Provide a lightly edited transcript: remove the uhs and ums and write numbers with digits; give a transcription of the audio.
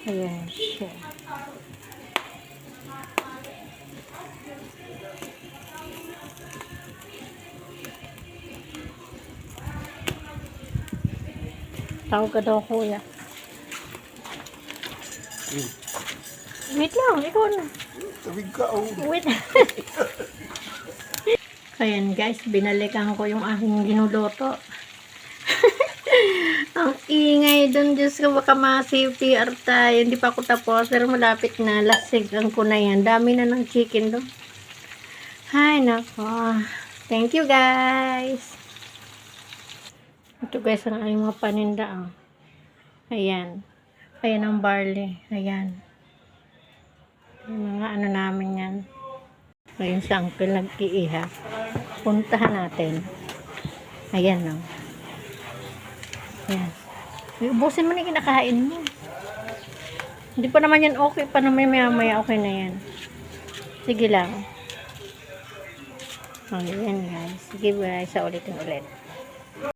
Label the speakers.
Speaker 1: Ayan siya. Tawag ka daw, kuya. Wait lang, ikaw na.
Speaker 2: Tawig ka, oh.
Speaker 1: Wait. Ayan guys, binalikan ko yung aking ginuluto. Ang ingay dun, Diyos ko, baka ma-CPR tayo. Hindi pa ako tapos, pero malapit na. Lasigan ko na yan. Dami na ng chicken dun. Ay, nako. Thank you, guys. Ito guys, ang aking mga paninda. Oh. Ayan. Ayan ang barley. Ayan. Yung mga ano namin yan. Ngayon sa uncle nag-iiha. Puntahan natin. Ayan, no. Ayan. Ubusin mo na yung kinakain mo. Hindi pa naman yan okay. Pa naman maya okay na yan. Sige lang. Ayan guys. Sige guys. Sa ulitin ulit.